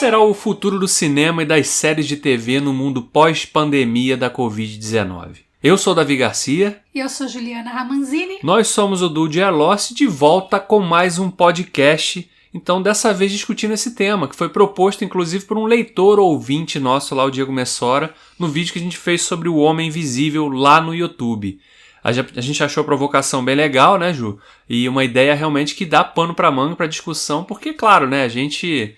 será o futuro do cinema e das séries de TV no mundo pós-pandemia da Covid-19? Eu sou Davi Garcia. E eu sou Juliana Ramanzini. Nós somos o Dude e a Lost, de volta com mais um podcast. Então, dessa vez discutindo esse tema, que foi proposto inclusive por um leitor ou ouvinte nosso lá, o Diego Messora, no vídeo que a gente fez sobre o Homem Invisível lá no YouTube. A gente achou a provocação bem legal, né, Ju? E uma ideia realmente que dá pano pra manga pra discussão, porque, claro, né, a gente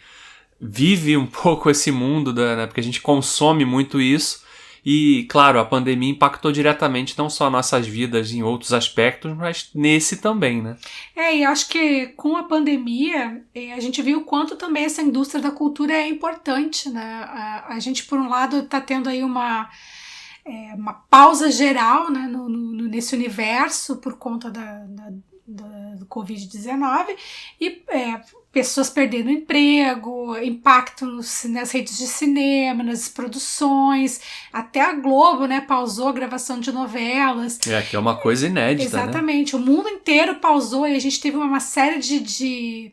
vive um pouco esse mundo, né, porque a gente consome muito isso. E, claro, a pandemia impactou diretamente não só nossas vidas em outros aspectos, mas nesse também, né? E acho que com a pandemia, a gente viu o quanto também essa indústria da cultura é importante, né? A gente, por um lado, está tendo aí uma pausa geral, né, nesse universo por conta do Covid-19 e pessoas perdendo emprego, impacto nas redes de cinema, nas produções, até a Globo, né, pausou a gravação de novelas. Que é uma coisa inédita, exatamente, né? O mundo inteiro pausou e a gente teve uma série de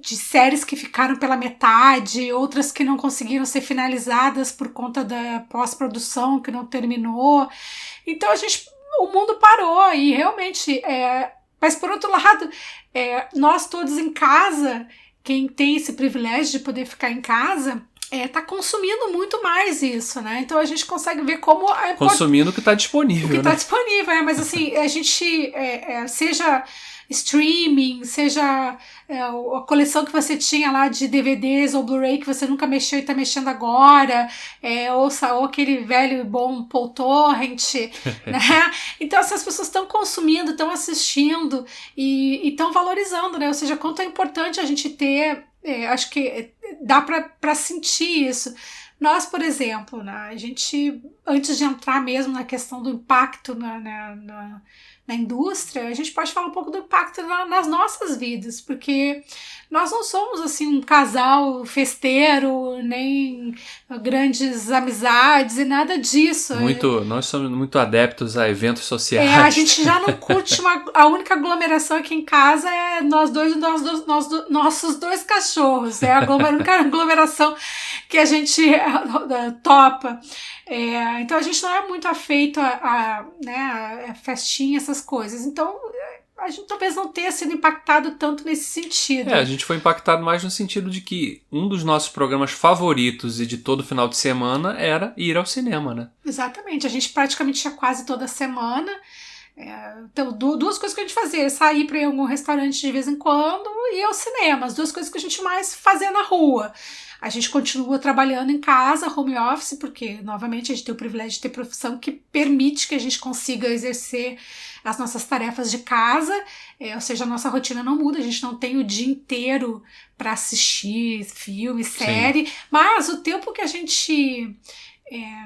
séries que ficaram pela metade, outras que não conseguiram ser finalizadas por conta da pós-produção, que não terminou. Então o mundo parou e realmente... Mas, por outro lado, nós todos em casa, quem tem esse privilégio de poder ficar em casa, tá consumindo muito mais isso, né? Então, a gente consegue ver como... Consumindo o que está disponível, o que está disponível, mas assim, a gente, seja streaming, seja a coleção que você tinha lá de DVDs ou Blu-ray que você nunca mexeu e está mexendo agora, ou aquele velho e bom Paul Torrent, né? Então essas pessoas estão consumindo, estão assistindo e estão valorizando, né? Ou seja, quanto é importante a gente ter, acho que dá para sentir isso. Nós, por exemplo, né, a gente, antes de entrar mesmo na questão do impacto na indústria, a gente pode falar um pouco do impacto nas nossas vidas, porque nós não somos assim um casal festeiro, nem grandes amizades e nada disso. Nós somos muito adeptos a eventos sociais. A gente já não curte a única aglomeração aqui em casa é nós dois e nossos dois cachorros. É a única aglomeração que a gente topa. Então a gente não é muito afeito a festinha, essas coisas. Então a gente talvez não tenha sido impactado tanto nesse sentido. A gente foi impactado mais no sentido de que um dos nossos programas favoritos e de todo final de semana era ir ao cinema, né? Exatamente, a gente praticamente ia quase toda semana. Então, duas coisas que a gente fazia: sair para ir a algum restaurante de vez em quando e ir ao cinema. As duas coisas que a gente mais fazia na rua. A gente continua trabalhando em casa, home office, porque, novamente, a gente tem o privilégio de ter profissão que permite que a gente consiga exercer as nossas tarefas de casa, ou seja, a nossa rotina não muda, a gente não tem o dia inteiro para assistir filme, série, sim, mas o tempo que a gente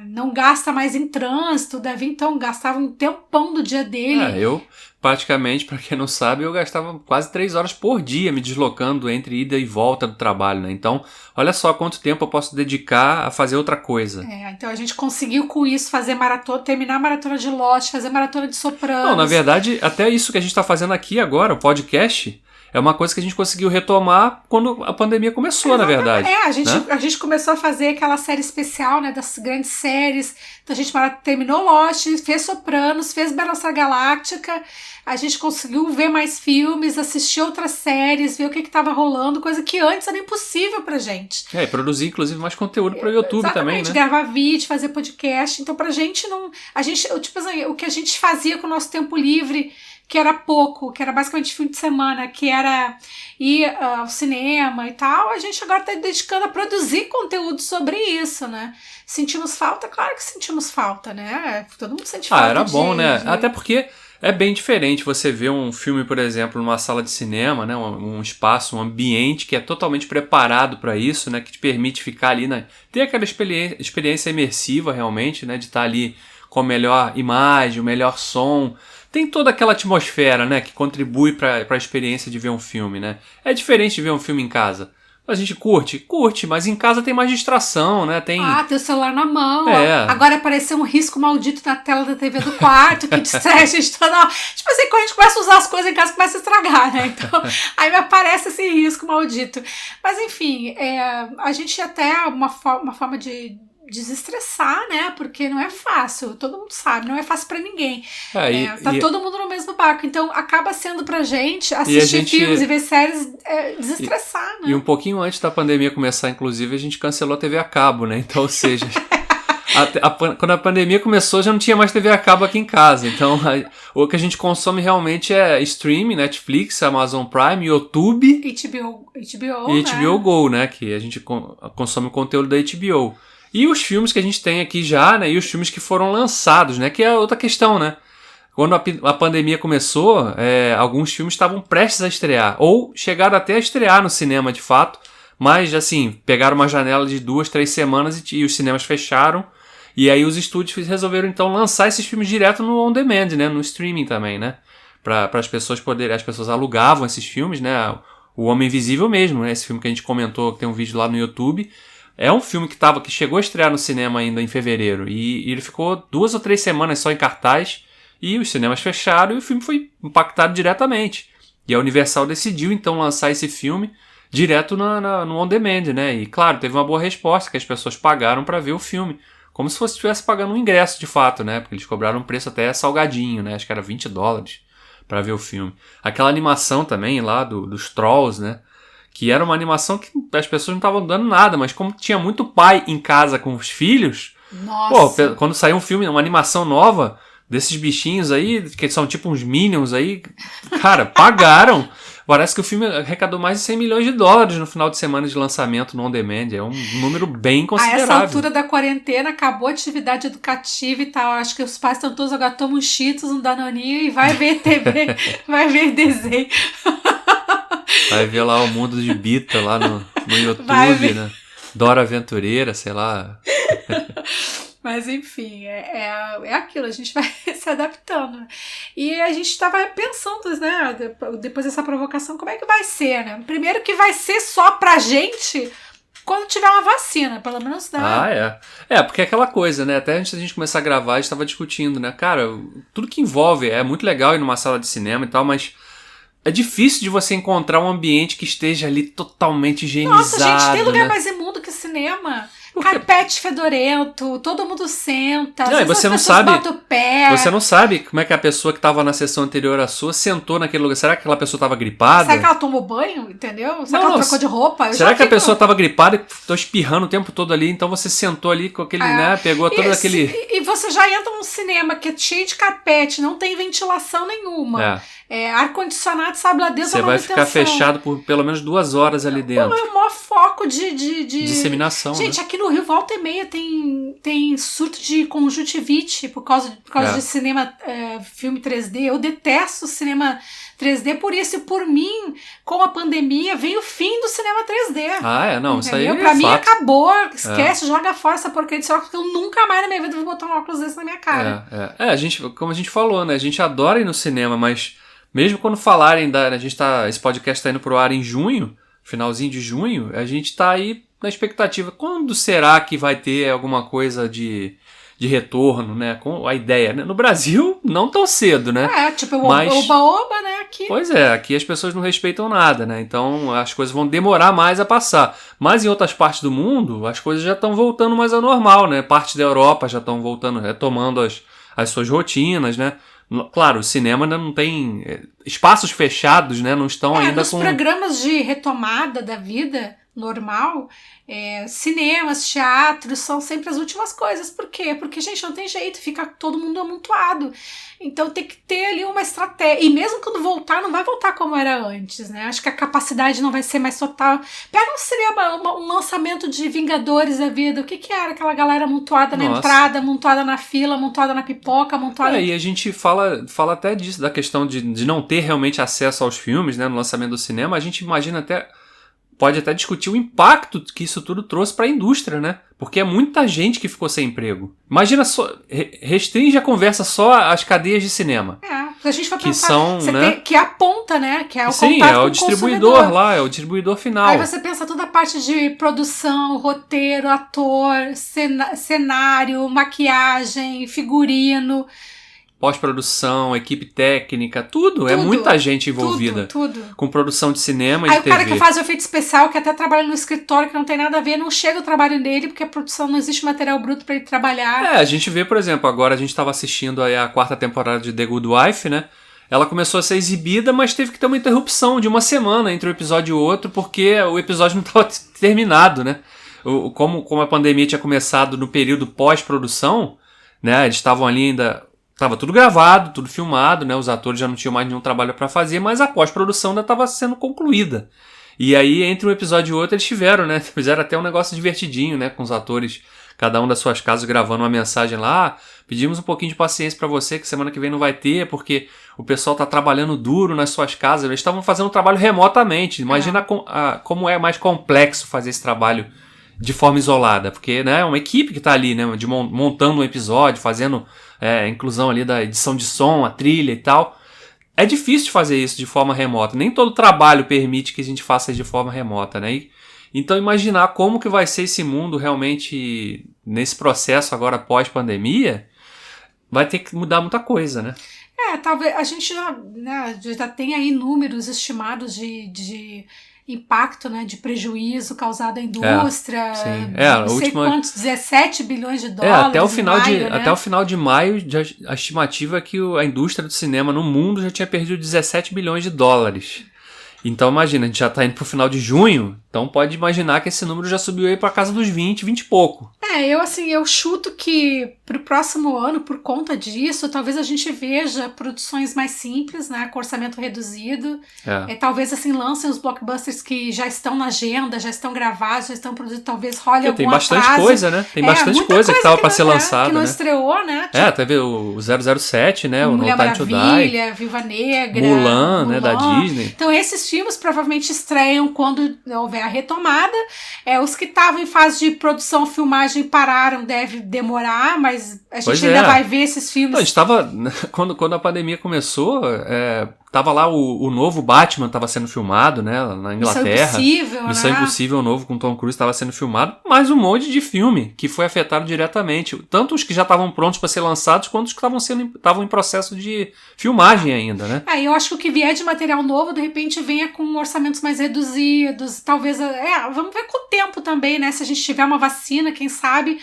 não gasta mais em trânsito, deve então gastava um tempão do dia dele. Eu praticamente, para quem não sabe, eu gastava quase 3 horas por dia me deslocando entre ida e volta do trabalho, né? Então, olha só quanto tempo eu posso dedicar a fazer outra coisa. Então a gente conseguiu com isso fazer maratona, terminar a maratona de Lost, fazer maratona de Sopranos. Não, na verdade, até isso que a gente está fazendo aqui agora, o podcast, é uma coisa que a gente conseguiu retomar quando a pandemia começou. Exatamente. Na verdade. A gente começou a fazer aquela série especial, né, das grandes séries. Então a gente terminou Lost, fez Sopranos, fez Battlestar Galactica. A gente conseguiu ver mais filmes, assistir outras séries, ver o que estava rolando, coisa que antes era impossível pra gente. E produzir, inclusive, mais conteúdo pro YouTube. Exatamente, também, né? Gravar vídeo, fazer podcast. Então, pra gente não... tipo assim, o que a gente fazia com o nosso tempo livre, que era pouco, que era basicamente fim de semana, que era ir ao cinema e tal, a gente agora está dedicando a produzir conteúdo sobre isso, né? Sentimos falta? Claro que sentimos falta, né? Todo mundo sente falta. Era bom, né? Até porque é bem diferente você ver um filme, por exemplo, numa sala de cinema, né? Um espaço, um ambiente que é totalmente preparado para isso, né? Que te permite ficar ali, ter aquela experiência imersiva realmente, né? De estar ali com a melhor imagem, o melhor som. Tem toda aquela atmosfera, né, que contribui para a experiência de ver um filme, né? É diferente de ver um filme em casa. A gente curte, mas em casa tem mais distração, né? Tem o celular na mão. É. Agora apareceu um risco maldito na tela da TV do quarto que distrai a gente toda hora. Tipo assim, quando a gente começa a usar as coisas em casa, começa a estragar, né? Então, aí me aparece esse risco maldito. Mas enfim, a gente até uma forma de desestressar, né? Porque não é fácil, todo mundo sabe, não é fácil pra ninguém. Todo mundo no mesmo barco, então acaba sendo pra gente assistir filmes e ver séries desestressar, né? E um pouquinho antes da pandemia começar, inclusive, a gente cancelou a TV a cabo, né? Então, ou seja, quando a pandemia começou, já não tinha mais TV a cabo aqui em casa. Então, o que a gente consome realmente é streaming, Netflix, Amazon Prime, YouTube HBO, e HBO Go, né? Que a gente consome o conteúdo da HBO. E os filmes que a gente tem aqui já, né? E os filmes que foram lançados, né? Que é outra questão, né? Quando a pandemia começou, alguns filmes estavam prestes a estrear. Ou chegaram até a estrear no cinema, de fato. Mas, assim, pegaram uma janela de 2-3 semanas e os cinemas fecharam. E aí os estúdios resolveram, então, lançar esses filmes direto no on-demand, né? No streaming também, né? Para as pessoas poderem... As pessoas alugavam esses filmes, né? O Homem Invisível mesmo, né? Esse filme que a gente comentou, que tem um vídeo lá no YouTube... É um filme que chegou a estrear no cinema ainda em fevereiro e ele ficou 2 ou 3 semanas só em cartaz e os cinemas fecharam e o filme foi impactado diretamente. E a Universal decidiu então lançar esse filme direto no On Demand, né? E claro, teve uma boa resposta que as pessoas pagaram para ver o filme. Como se estivesse pagando um ingresso de fato, né? Porque eles cobraram um preço até salgadinho, né? Acho que era $20 para ver o filme. Aquela animação também lá dos Trolls, né? Que era uma animação que as pessoas não estavam dando nada, mas como tinha muito pai em casa com os filhos... Nossa! Pô, quando saiu um filme, uma animação nova desses bichinhos aí, que são tipo uns Minions aí, cara, pagaram. Parece que o filme arrecadou mais de $100 milhões no final de semana de lançamento no On Demand. É um número bem considerável. A essa altura da quarentena, acabou a atividade educativa e tal. Acho que os pais estão todos agora, tomam Cheetos, um Danoninho e vai ver TV, vai ver desenho. Vai ver lá o mundo de Bita lá no YouTube, né? Dora Aventureira, sei lá. Mas enfim, é aquilo, a gente vai se adaptando. E a gente estava pensando, né, depois dessa provocação, como é que vai ser, né? Primeiro que vai ser só pra gente quando tiver uma vacina, pelo menos, né? Porque é aquela coisa, né? Até antes da gente começar a gravar, a gente estava discutindo, né? Cara, tudo que envolve, é muito legal ir numa sala de cinema e tal, mas... É difícil de você encontrar um ambiente que esteja ali totalmente higienizado. Nossa, gente, tem lugar né? mais imundo que cinema. Carpete fedorento, todo mundo senta, não, você não sabe, bota o pé. Você não sabe como é que a pessoa que estava na sessão anterior à sua sentou naquele lugar. Será que aquela pessoa estava gripada? Será que ela tomou banho, entendeu? Será que ela trocou de roupa? Será que a pessoa estava gripada e estou espirrando o tempo todo ali, então você sentou ali com aquele, né, pegou todo aquele... E você já entra num cinema que é cheio de carpete, não tem ventilação nenhuma. Ar-condicionado, sabe lá Deus, você vai ficar fechado por pelo menos 2 horas ali dentro. É o maior foco de disseminação. Gente, né? Aqui no Rio, volta e meia, tem surto de conjuntivite por causa de cinema, filme 3D. Eu detesto cinema 3D por isso. E por mim, com a pandemia, veio o fim do cinema 3D. Não, isso aí pra mim fato. acabou, esquece, joga fora essa porcaria de óculos, porque eu nunca mais na minha vida vou botar um óculos desse na minha cara. Como a gente falou, né? A gente adora ir no cinema, mas mesmo quando falarem esse podcast tá indo pro ar em junho, finalzinho de junho, a gente tá aí na expectativa. Quando será que vai ter alguma coisa de retorno, né? Com a ideia, né? No Brasil, não tão cedo, né? Tipo o oba-oba, né? Aqui. Pois aqui as pessoas não respeitam nada, né? Então as coisas vão demorar mais a passar. Mas em outras partes do mundo, as coisas já estão voltando mais ao normal, né? Parte da Europa já estão voltando, retomando as suas rotinas, né? Claro, o cinema ainda não tem... Espaços fechados, né? Não estão ainda nos programas de retomada da vida normal, cinemas, teatros são sempre as últimas coisas. Por quê? Porque, gente, não tem jeito, fica todo mundo amontoado. Então tem que ter ali uma estratégia. E mesmo quando voltar, não vai voltar como era antes, né? Acho que a capacidade não vai ser mais total. Pega um cinema, um lançamento de Vingadores da vida. O que era aquela galera amontoada na entrada, amontoada na fila, amontoada na pipoca, amontoada... E a gente fala até disso, da questão de não ter realmente acesso aos filmes, né, no lançamento do cinema. A gente imagina pode até discutir o impacto que isso tudo trouxe para a indústria, né? Porque é muita gente que ficou sem emprego. Imagina só, restringe a conversa só às cadeias de cinema. Se a gente for que pensar, são, né? que é a ponta, né? Que é o Sim, contato é com o o distribuidor consumidor. lá, é o distribuidor final. Aí você pensa toda a parte de produção, roteiro, ator, cenário, maquiagem, figurino. Pós-produção, equipe técnica, tudo. É muita gente envolvida. Tudo. Com produção de cinema e Aí de o cara TV. que faz o efeito especial, que até trabalha no escritório, que não tem nada a ver, não chega o trabalho dele, porque a produção não existe material bruto pra ele trabalhar. A gente vê, por exemplo, agora a gente estava assistindo aí a 4ª temporada de The Good Wife, né? Ela começou a ser exibida, mas teve que ter uma interrupção de uma semana entre um episódio e outro, porque o episódio não estava terminado, né? Como a pandemia tinha começado no período pós-produção, né? Eles estavam ali ainda... Tava tudo gravado, tudo filmado, né? Os atores já não tinham mais nenhum trabalho para fazer, mas a pós-produção ainda estava sendo concluída. E aí, entre um episódio e outro, eles tiveram, né? Fizeram até um negócio divertidinho, né? Com os atores, cada um das suas casas, gravando uma mensagem lá. Pedimos um pouquinho de paciência para você, que semana que vem não vai ter, porque o pessoal tá trabalhando duro nas suas casas. Eles estavam fazendo o trabalho remotamente. Imagina como é mais complexo fazer esse trabalho de forma isolada, porque, né, é uma equipe que tá ali, né, montando um episódio, fazendo inclusão ali da edição de som, a trilha e tal. É difícil fazer isso de forma remota. Nem todo trabalho permite que a gente faça isso de forma remota, né? Então imaginar como que vai ser esse mundo realmente nesse processo agora pós-pandemia, vai ter que mudar muita coisa, né? Talvez a gente já tem aí números estimados de impacto, né, de prejuízo causado à indústria, não sei quantos, 17 bilhões de dólares até o final maio, né? Até o final de maio, a estimativa é que a indústria do cinema no mundo já tinha perdido 17 bilhões de dólares. Então imagina, a gente já está indo pro final de junho, então pode imaginar que esse número já subiu aí para casa dos 20 e pouco. Eu chuto que pro próximo ano, por conta disso, talvez a gente veja produções mais simples, né, com orçamento reduzido. Talvez assim lancem os blockbusters que já estão na agenda, já estão gravados, já estão produzidos, talvez role algum tem bastante atraso. Coisa, né? Tem bastante coisa que estava para ser lançada, que não né? estreou, né? Teve o 007, né? O No Mulher Time to Die. Maravilha, Viúva Negra, Mulan, né? Da Disney. Então esses filmes provavelmente estreiam quando houver a retomada. Os que estavam em fase de produção, filmagem pararam, deve demorar, mas a gente ainda vai ver esses filmes. Não, a gente tava, quando a pandemia começou, tava lá o novo Batman estava sendo filmado, né, na Inglaterra. Missão Impossível novo com Tom Cruise estava sendo filmado, mais um monte de filme que foi afetado diretamente, tanto os que já estavam prontos para ser lançados, quanto os que estavam em processo de filmagem ainda, né? Eu acho que o que vier de material novo, de repente, venha com orçamentos mais reduzidos, talvez, vamos ver com o tempo também, né, se a gente tiver uma vacina, quem sabe,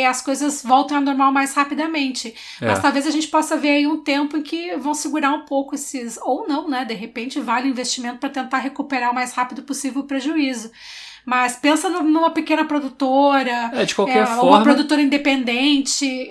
as coisas voltam ao normal mais rapidamente. Mas talvez a gente possa ver aí um tempo em que vão segurar um pouco esses, ou não, né? De repente vale o investimento para tentar recuperar o mais rápido possível o prejuízo. Mas pensa numa pequena produtora, de qualquer forma, uma produtora independente,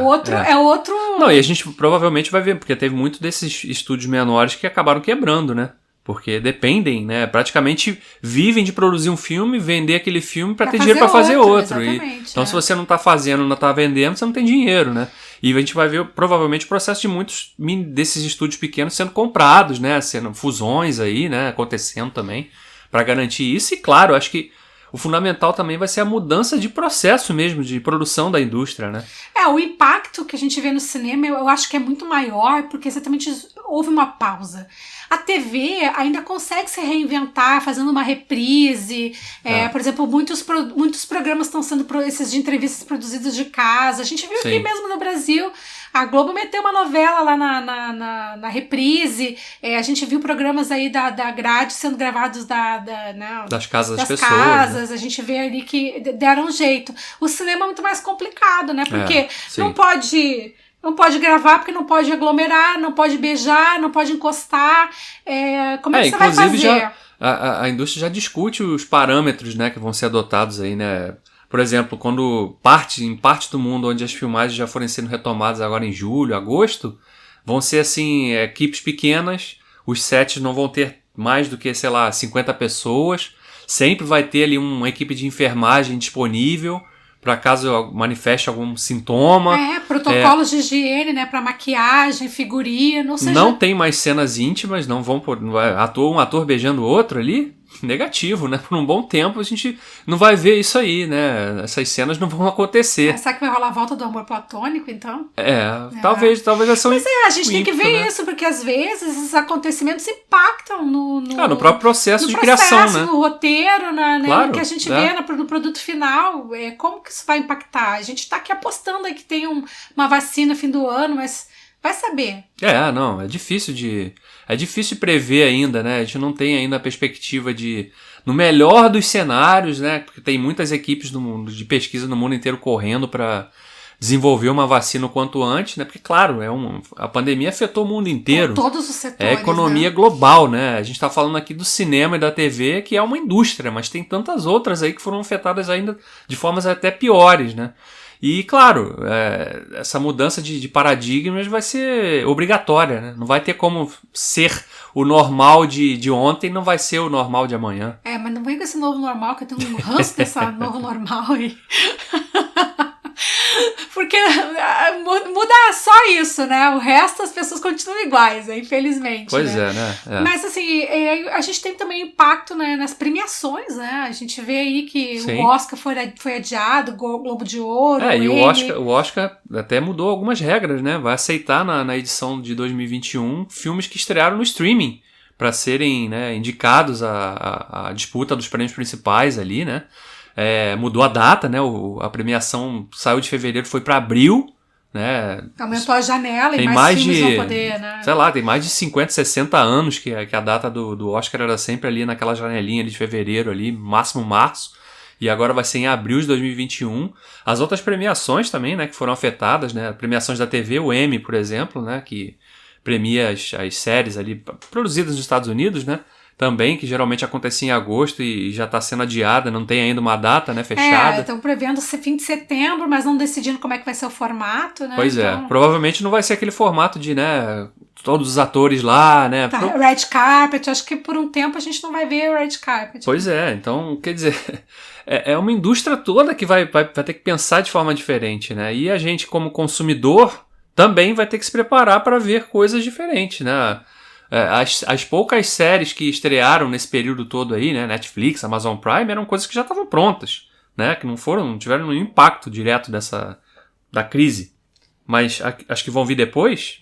outro... Não, e a gente provavelmente vai ver, porque teve muito desses estúdios menores que acabaram quebrando, né? Porque dependem, né? Praticamente vivem de produzir um filme, vender aquele filme para ter dinheiro para fazer outro. Então, se você não tá fazendo, não tá vendendo, você não tem dinheiro, né? E a gente vai ver provavelmente o processo de muitos desses estúdios pequenos sendo comprados, né? Sendo fusões aí, né? Acontecendo também para garantir isso. E claro, acho que o fundamental também vai ser a mudança de processo mesmo, de produção da indústria, né? O impacto que a gente vê no cinema, eu acho que é muito maior, porque exatamente houve uma pausa. A TV ainda consegue se reinventar, fazendo uma reprise. Por exemplo, muitos programas estão sendo esses de entrevistas produzidos de casa. A gente viu aqui mesmo no Brasil. A Globo meteu uma novela lá na reprise. A gente viu programas aí da grade sendo gravados das casas das pessoas. Né? A gente vê ali que deram um jeito. O cinema é muito mais complicado, né? Porque não pode gravar, porque não pode aglomerar, não pode beijar, não pode encostar. Como é que você vai fazer? A indústria já discute os parâmetros, né, que vão ser adotados aí, né? Por exemplo, quando em parte do mundo onde as filmagens já forem sendo retomadas agora em julho, agosto, vão ser assim, equipes pequenas, os sets não vão ter mais do que, 50 pessoas, sempre vai ter ali uma equipe de enfermagem disponível para caso manifeste algum sintoma. Protocolos de higiene, né, para maquiagem, figurino, ou seja... Não tem mais cenas íntimas, não vão um ator beijando o outro ali. negativo, né? Por um bom tempo a gente não vai ver isso aí, né? Essas cenas não vão acontecer. Será que vai rolar a volta do amor platônico, então? Talvez essa Mas a gente tem que ver isso, porque às vezes esses acontecimentos impactam no próprio processo de criação, né? No roteiro, Claro, no que a gente vê no produto final. Como que isso vai impactar? A gente tá aqui apostando aí que tem uma vacina no fim do ano, mas vai saber. Não, é difícil de prever ainda, né? A gente não tem ainda a perspectiva no melhor dos cenários, né? Porque tem muitas equipes de pesquisa no mundo inteiro correndo para desenvolver uma vacina o quanto antes, né? Porque, claro, a pandemia afetou o mundo inteiro. Todos os setores, é a economia global, né? A gente está falando aqui do cinema e da TV, que é uma indústria, mas tem tantas outras aí que foram afetadas ainda de formas até piores, né? E, claro, essa mudança de paradigmas vai ser obrigatória, né? Não vai ter como ser o normal de ontem, não vai ser o normal de amanhã. Mas não vem com esse novo normal, que eu tenho um ranço dessa novo normal aí. Porque muda só isso, né? O resto as pessoas continuam iguais, né? Infelizmente. Pois né? né? Mas assim, a gente tem também impacto, né, nas premiações, né? A gente vê aí que Sim. o Oscar foi adiado, o Globo de Ouro. E o Oscar até mudou algumas regras, né? Vai aceitar na edição de 2021 filmes que estrearam no streaming para serem, né, indicados à disputa dos prêmios principais ali, né? Mudou a data, né? A premiação saiu de fevereiro, foi para abril, né? Aumentou a janela tem e mais filmes vão poder, né? Sei lá, tem mais de 50, 60 anos que a data do Oscar era sempre ali naquela janelinha ali de fevereiro, ali, máximo março. E agora vai ser em abril de 2021. As outras premiações também, né? Que foram afetadas, né? Premiações da TV, o Emmy, por exemplo, né? Que premia as séries ali produzidas nos Estados Unidos, né? Também, que geralmente acontecia em agosto e já está sendo adiada, não tem ainda uma data, né, fechada. Estão prevendo ser fim de setembro, mas não decidindo como é que vai ser o formato, né? Pois provavelmente não vai ser aquele formato de, né, todos os atores lá, né. Red Carpet, acho que por um tempo a gente não vai ver o Red Carpet. Pois então, quer dizer, é uma indústria toda que vai ter que pensar de forma diferente, né, e a gente como consumidor também vai ter que se preparar para ver coisas diferentes, né. As poucas séries que estrearam nesse período todo aí, né, Netflix, Amazon Prime, eram coisas que já estavam prontas, né, que não tiveram nenhum impacto direto da crise. Mas acho que vão vir depois.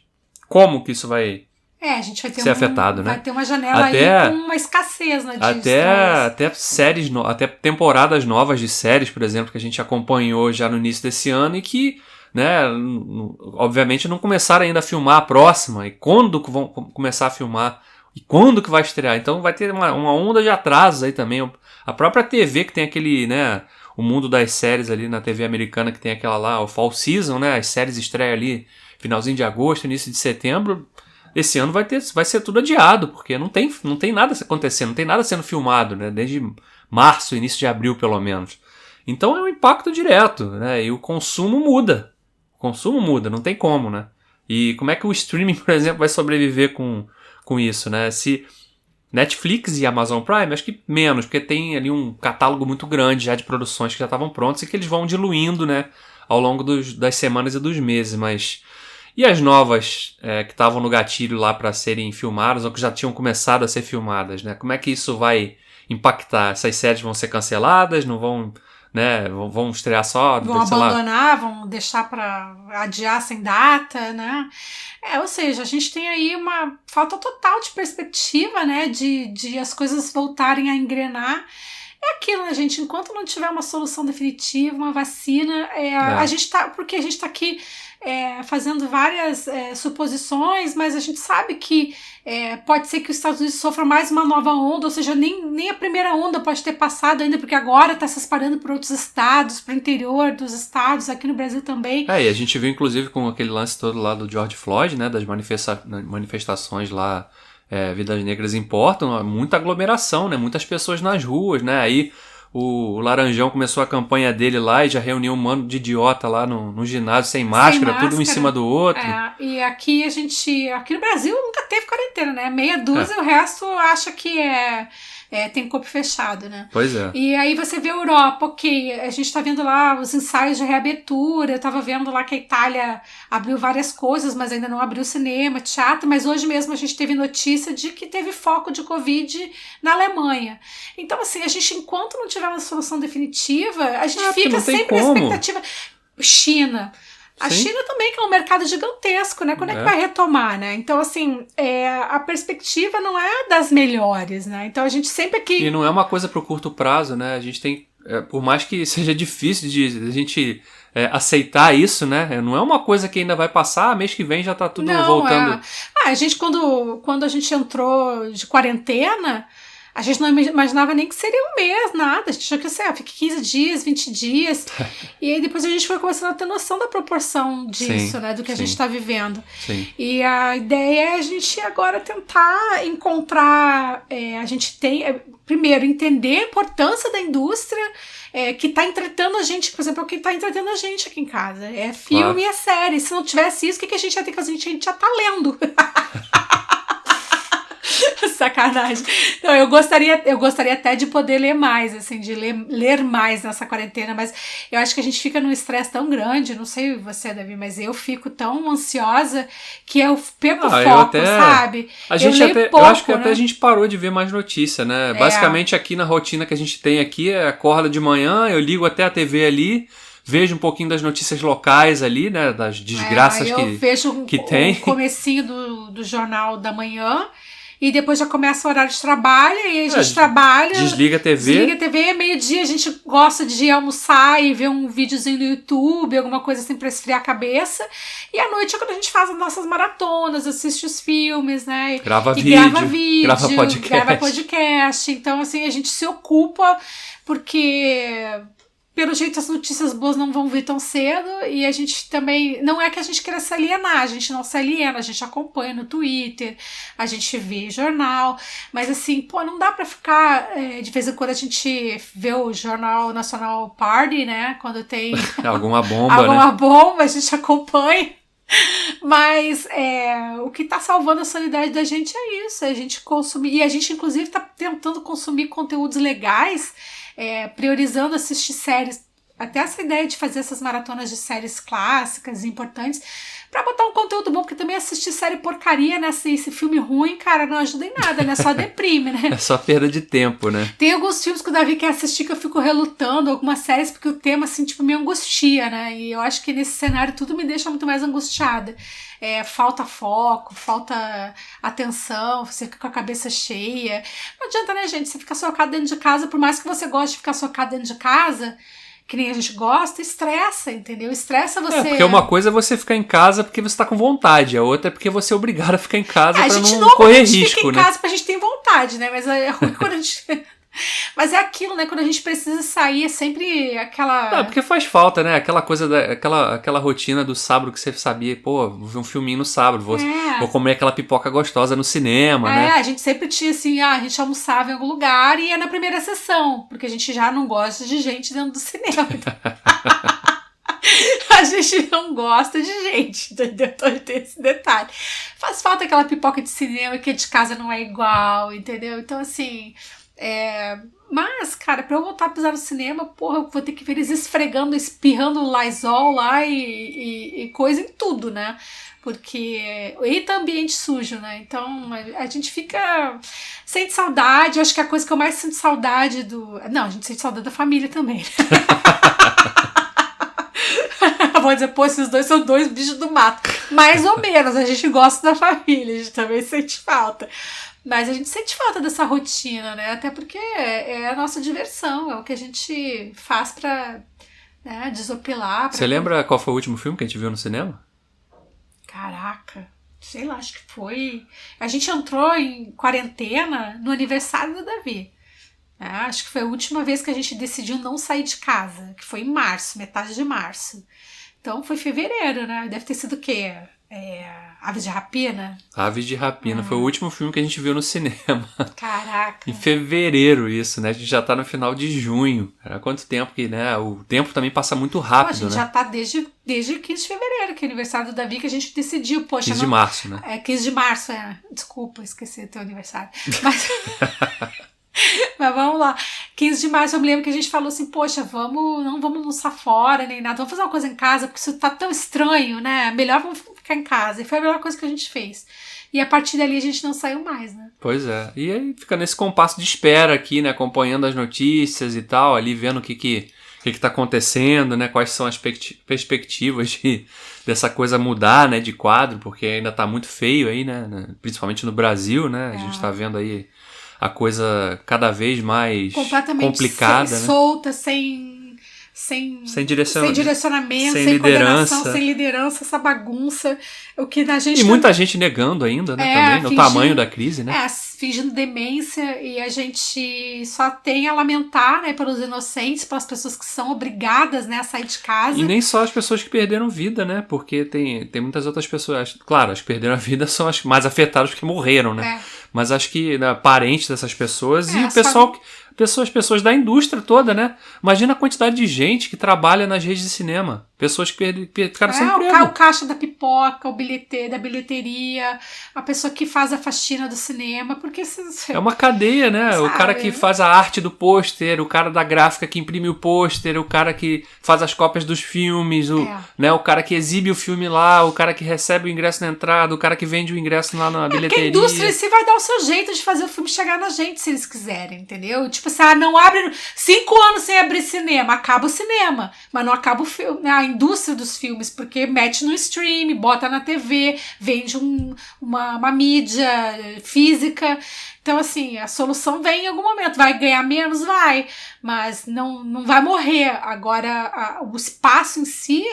Como que isso vai a gente vai ter ser afetado, né? Vai ter uma janela aí com uma escassez, né, até séries, até temporadas novas de séries, por exemplo, que a gente acompanhou já no início desse ano e que, né, obviamente não começaram ainda a filmar a próxima, e quando que vão começar a filmar, e quando que vai estrear. Então vai ter uma onda de atrasos aí também. A própria TV que tem aquele, né, o mundo das séries ali na TV americana, que tem aquela lá, o Fall Season, né, as séries estreiam ali finalzinho de agosto, início de setembro. Esse ano vai ser tudo adiado, porque não tem nada acontecendo, não tem nada sendo filmado, né, desde março, início de abril pelo menos. Então é um impacto direto, né, e o consumo muda. Não tem como, né? E como é que o streaming, por exemplo, vai sobreviver com isso, né? Se Netflix e Amazon Prime, acho que menos, porque tem ali um catálogo muito grande já de produções que já estavam prontas e que eles vão diluindo, né, ao longo das semanas e dos meses, mas... E as novas que estavam no gatilho lá para serem filmadas ou que já tinham começado a ser filmadas, né? Como é que isso vai impactar? Essas séries vão ser canceladas? Não vão... né, vão estrear só... Vão abandonar, vão deixar para adiar sem data, né? Ou seja, a gente tem aí uma falta total de perspectiva, né, de as coisas voltarem a engrenar. É aquilo, né, gente? Enquanto não tiver uma solução definitiva, uma vacina, a gente tá aqui fazendo várias suposições, mas a gente sabe que pode ser que os Estados Unidos sofram mais uma nova onda, ou seja, nem a primeira onda pode ter passado ainda, porque agora está se espalhando por outros estados, para o interior dos estados, aqui no Brasil também. E a gente viu inclusive com aquele lance todo lá do George Floyd, né, das manifestações lá, Vidas Negras Importam, muita aglomeração, né, muitas pessoas nas ruas, né, aí o Laranjão começou a campanha dele lá e já reuniu um mano de idiota lá no ginásio sem máscara, tudo um em cima do outro. E aqui aqui no Brasil nunca teve quarentena, né? Meia dúzia, o resto acha que tem corpo fechado, né? Pois é. E aí você vê a Europa, ok, a gente tá vendo lá os ensaios de reabertura, eu tava vendo lá que a Itália abriu várias coisas, mas ainda não abriu cinema, teatro, mas hoje mesmo a gente teve notícia de que teve foco de Covid na Alemanha. Então, assim, a gente, enquanto não tiver uma solução definitiva, a gente fica sempre na expectativa. China. A Sim. China também, que é um mercado gigantesco, né? Quando é que vai retomar, né? Então, assim, a perspectiva não é das melhores, né? Então, a gente sempre aqui... E não é uma coisa pro curto prazo, né? A gente tem... por mais que seja difícil de a gente aceitar isso, né? Não é uma coisa que ainda vai passar, mês que vem já tá tudo voltando. A gente, quando a gente entrou de quarentena... A gente não imaginava nem que seria um mês, nada. A gente achou que fica 15 dias, 20 dias. E aí depois a gente foi começando a ter noção da proporção disso, sim, né? Do que a gente está vivendo. Sim. E a ideia é a gente agora tentar encontrar... a gente tem... primeiro, entender a importância da indústria que está entretendo a gente. Por exemplo, o que está entretendo a gente aqui em casa. É filme e é série. Se não tivesse isso, o que a gente ia ter que fazer? A gente já está lendo. Sacanagem. Não, eu gostaria até de poder ler mais, assim, de ler mais nessa quarentena, mas eu acho que a gente fica num estresse tão grande, não sei você, Davi, mas eu fico tão ansiosa que eu perco o foco, sabe? Eu acho que até a gente parou de ver mais notícia, né? Basicamente aqui na rotina que a gente tem aqui, acorda de manhã, eu ligo até a TV ali, vejo um pouquinho das notícias locais ali, né? Das desgraças que tem. O comecinho do Jornal da Manhã. E depois já começa o horário de trabalho, e a gente trabalha... Desliga a TV, meio-dia a gente gosta de almoçar e ver um videozinho no YouTube, alguma coisa assim pra esfriar a cabeça. E à noite é quando a gente faz as nossas maratonas, assiste os filmes, né? Grava vídeo, grava podcast. Então, assim, a gente se ocupa porque... Pelo jeito, as notícias boas não vão vir tão cedo, e a gente também... Não é que a gente queira se alienar, a gente não se aliena, a gente acompanha no Twitter, a gente vê jornal, mas assim, não dá pra ficar... de vez em quando a gente vê o Jornal Nacional Party, né? Quando tem... Alguma bomba, bomba, a gente acompanha. Mas o que tá salvando a sanidade da gente é isso, a gente consumir... E a gente, inclusive, tá tentando consumir conteúdos legais, priorizando assistir séries, até essa ideia de fazer essas maratonas de séries clássicas importantes, pra botar um conteúdo bom, porque também assistir série porcaria, né, esse filme ruim, cara, não ajuda em nada, né, só deprime, né. É só perda de tempo, né. Tem alguns filmes que o Davi quer assistir que eu fico relutando, algumas séries, porque o tema, assim, tipo, me angustia, né, e eu acho que nesse cenário tudo me deixa muito mais angustiada. Falta foco, falta atenção, você fica com a cabeça cheia. Não adianta, né, gente? Você fica socado dentro de casa, por mais que você goste de ficar socado dentro de casa, que nem a gente gosta, estressa, entendeu? Estressa você... porque uma coisa é você ficar em casa porque você tá com vontade, a outra é porque você é obrigado a ficar em casa pra não correr risco, né? A gente fica em casa porque a gente tem vontade, né? Mas é ruim quando a gente... Mas é aquilo, né? Quando a gente precisa sair, é sempre aquela... porque faz falta, né? Aquela coisa, aquela rotina do sábado que você sabia, vou ver um filminho no sábado, vou comer aquela pipoca gostosa no cinema, né? A gente sempre tinha assim, a gente almoçava em algum lugar e ia na primeira sessão, porque a gente já não gosta de gente dentro do cinema. A gente não gosta de gente, entendeu? Então tem esse detalhe. Faz falta aquela pipoca de cinema que de casa não é igual, entendeu? Então, assim... Mas, cara, pra eu voltar a pisar no cinema, eu vou ter que ver eles esfregando, espirrando Lysol lá e coisa em tudo, né? Porque... Eita, ambiente sujo, né? Então, a gente sente saudade. Eu acho que a coisa que eu mais sinto saudade Não, a gente sente saudade da família também. Vou dizer, esses dois são dois bichos do mato. Mais ou menos, a gente gosta da família, a gente também sente falta. Mas a gente sente falta dessa rotina, né? Até porque é a nossa diversão, é o que a gente faz pra desopilar. Você lembra qual foi o último filme que a gente viu no cinema? Caraca, sei lá, acho que foi... A gente entrou em quarentena no aniversário do Davi. Acho que foi a última vez que a gente decidiu não sair de casa, que foi em março, metade de março. Então foi fevereiro, né? Deve ter sido o quê? Aves de Rapina? Aves de Rapina, foi o último filme que a gente viu no cinema. Caraca. Em fevereiro isso, né? A gente já tá no final de junho. Era quanto tempo que, né? O tempo também passa muito rápido, né? A gente já tá desde 15 de fevereiro, que é o aniversário do Davi, que a gente decidiu, 15 de março, né? 15 de março, Desculpa, esqueci o teu aniversário. Mas... Mas vamos lá. 15 de março eu me lembro que a gente falou assim, poxa, não vamos almoçar fora nem nada, vamos fazer uma coisa em casa, porque isso tá tão estranho, né? Melhor vamos ficar em casa. E foi a melhor coisa que a gente fez. E a partir dali a gente não saiu mais, né? Pois é. E aí fica nesse compasso de espera aqui, né? Acompanhando as notícias e tal, ali vendo o que tá acontecendo, né? Quais são as perspectivas dessa coisa mudar, né? De quadro, porque ainda tá muito feio aí, né? Principalmente no Brasil, né? A gente tá vendo aí a coisa cada vez mais complicada, né? Solta, sem direcionamento, sem coordenação, sem liderança, essa bagunça. O que a gente muita gente negando ainda, né? Também, o tamanho da crise, né? Fingindo demência, e a gente só tem a lamentar, né, pelos inocentes, pelas pessoas que são obrigadas, né, a sair de casa. E nem só as pessoas que perderam vida, né? Porque tem muitas outras pessoas. Claro, as que perderam a vida são as mais afetadas porque morreram, né? Mas acho que parentes dessas pessoas e o pessoal. As pessoas da indústria toda, né? Imagina a quantidade de gente que trabalha nas redes de cinema. Pessoas que ficaram sem emprego. O caixa da pipoca, da bilheteria, a pessoa que faz a faxina do cinema, porque... É uma cadeia, né? Sabe? O cara que faz a arte do pôster, o cara da gráfica que imprime o pôster, o cara que faz as cópias dos filmes, o cara que exibe o filme lá, o cara que recebe o ingresso na entrada, o cara que vende o ingresso lá na bilheteria. Porque a indústria se vai dar o seu jeito de fazer o filme chegar na gente, se eles quiserem, entendeu? Tipo assim, não abre 5 anos sem abrir cinema, acaba o cinema, mas não acaba o filme, né? A indústria dos filmes, porque mete no stream, bota na TV, vende uma mídia física. Então, assim, a solução vem em algum momento. Vai ganhar menos? Vai, mas não vai morrer. Agora, o espaço em si,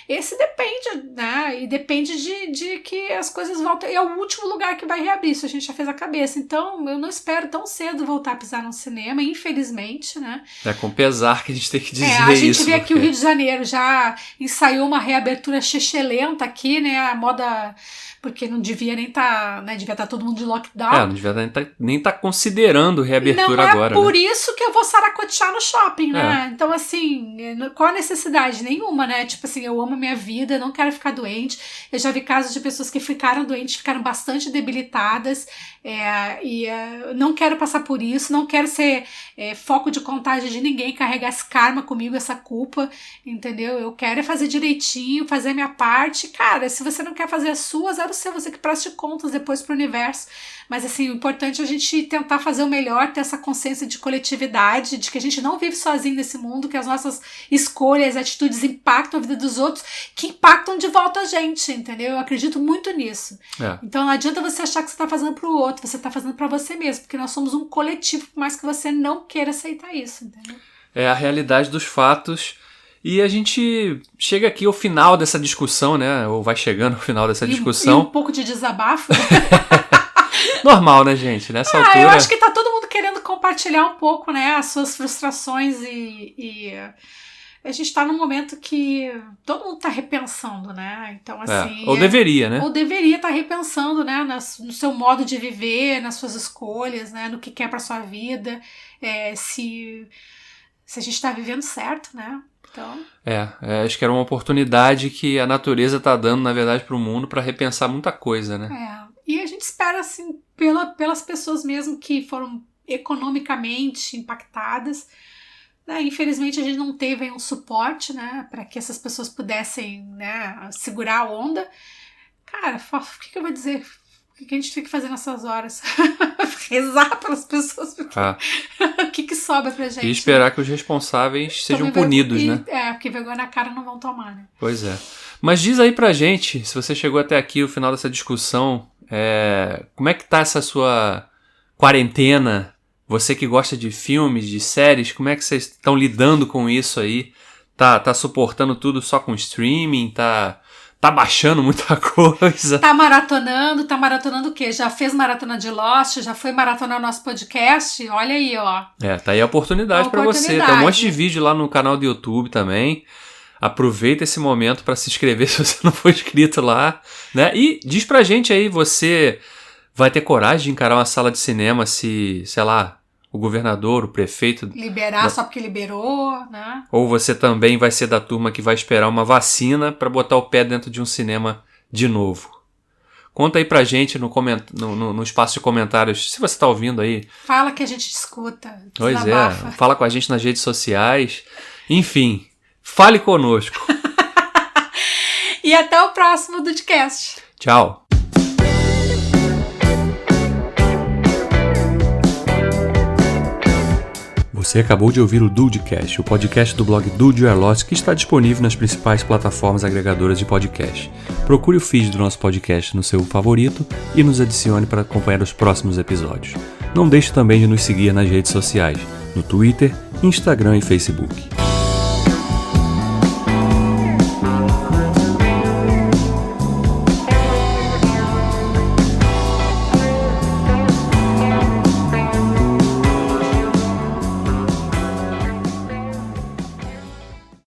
esse depende, né? E depende de que as coisas voltem. E é o último lugar que vai reabrir, isso a gente já fez a cabeça. Então, eu não espero tão cedo voltar a pisar no cinema, infelizmente, né? É com pesar que a gente tem que dizer isso. A gente vê aqui o Rio de Janeiro já ensaiou uma reabertura chechelenta aqui, né? A moda... Porque não devia nem estar, né? Devia estar todo mundo de lockdown. Não devia nem estar considerando reabertura agora. Não é por isso que eu vou saracotear no shopping, né? Então, assim, qual a necessidade? Nenhuma, né? Tipo assim, eu amo a minha vida, eu não quero ficar doente. Eu já vi casos de pessoas que ficaram doentes, ficaram bastante debilitadas. Não quero passar por isso, não quero ser foco de contágio de ninguém, carregar esse karma comigo, essa culpa, entendeu? Eu quero fazer direitinho, fazer a minha parte. Cara, se você não quer fazer as suas, é o seu, você que preste contas depois pro universo. Mas assim, o importante é a gente tentar fazer o melhor, ter essa consciência de coletividade, de que a gente não vive sozinho nesse mundo, que as nossas escolhas, atitudes impactam a vida dos outros, que impactam de volta a gente, entendeu? Eu acredito muito nisso. Então não adianta você achar que você tá fazendo pro outro, você tá fazendo pra você mesmo, porque nós somos um coletivo, por mais que você não queira aceitar isso, entendeu? É a realidade dos fatos. E a gente chega aqui ao final dessa discussão, né? Ou vai chegando ao final dessa discussão. E um pouco de desabafo. Normal, né, gente? Nessa altura... Eu acho que tá todo mundo querendo compartilhar um pouco, né? As suas frustrações e a gente tá num momento que todo mundo tá repensando, né? Então, assim... Ou deveria, né? Ou deveria estar repensando, né? No seu modo de viver, nas suas escolhas, né? No que quer pra sua vida. Se a gente tá vivendo certo, né? Então... acho que era uma oportunidade que a natureza está dando, na verdade, para o mundo para repensar muita coisa, né? E a gente espera, assim, pelas pessoas mesmo que foram economicamente impactadas, né? Infelizmente, a gente não teve aí um suporte, né? Para que essas pessoas pudessem, né, segurar a onda. Cara, o que eu vou dizer? O que a gente tem que fazer nessas horas? Rezar pelas pessoas. O que sobra pra gente? E esperar que os responsáveis sejam punidos, né? Porque vergonha na cara não vão tomar, né? Pois é. Mas diz aí pra gente, se você chegou até aqui, o final dessa discussão, como é que tá essa sua quarentena? Você que gosta de filmes, de séries, como é que vocês estão lidando com isso aí? Tá suportando tudo só com streaming? Tá baixando muita coisa. Tá maratonando o quê? Já fez maratona de Lost? Já foi maratonar o nosso podcast? Olha aí, ó. Tá aí a oportunidade pra você. Tem um monte de vídeo lá no canal do YouTube também. Aproveita esse momento pra se inscrever se você não for inscrito lá, né? E diz pra gente aí, você vai ter coragem de encarar uma sala de cinema se, sei lá, o governador, o prefeito... Liberar só porque liberou, né? Ou você também vai ser da turma que vai esperar uma vacina para botar o pé dentro de um cinema de novo. Conta aí pra gente no espaço de comentários, se você tá ouvindo aí. Fala que a gente escuta. Pois Desabafa. fala com a gente nas redes sociais. Enfim, fale conosco. E até o próximo Dudecast. Tchau. Você acabou de ouvir o Dudecast, o podcast do blog Dude You Are Lost, que está disponível nas principais plataformas agregadoras de podcast. Procure o feed do nosso podcast no seu favorito e nos adicione para acompanhar os próximos episódios. Não deixe também de nos seguir nas redes sociais, no Twitter, Instagram e Facebook.